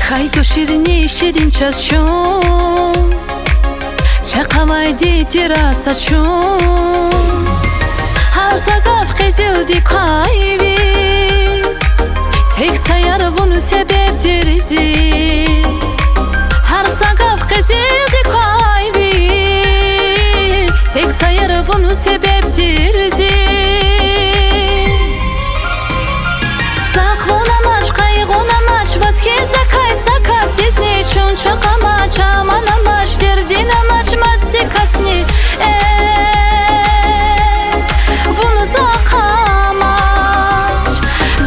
Хай то ширине ширин часчон чақамайди тирасачон Havzagaf qezildi kaybi Tek sayar bunu sebeptir izi Havzagaf qezildi kaybi Tek sayar bunu sebeptir izi Zaklonamaç, kaygınamaç Vazkezde kaysaka sizni Çun çakamaç, amanamaç Derdinamaç, maddi kasni Bunu zakamaç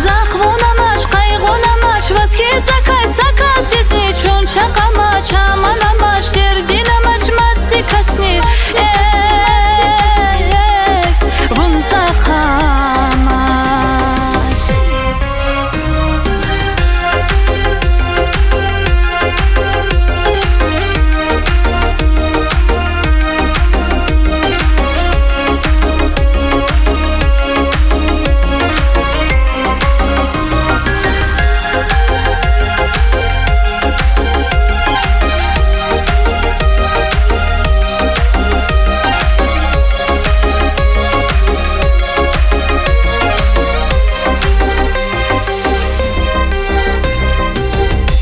Zaklonamaç, kaygınamaç Vazkezde kaysaka sizni Çun çakamaç, amanamaç Derdinamaç, maddi kasni Bunu zakamaç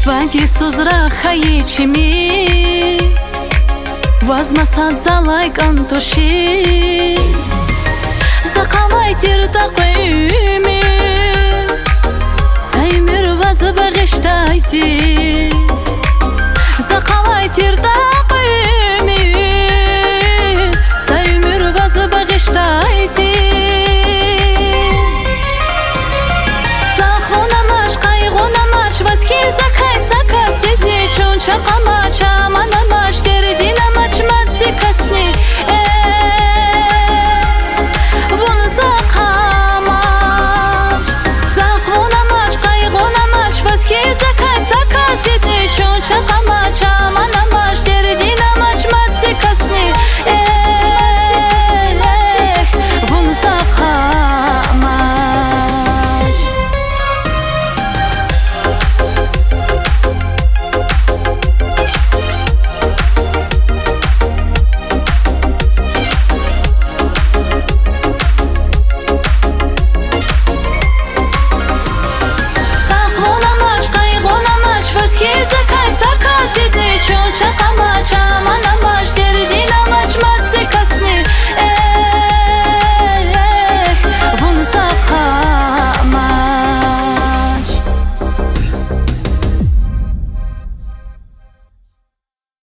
Твои сузраха ечими Возмасад залайкан тоши Закалай тиртаква үми Займир вазы бағыштайти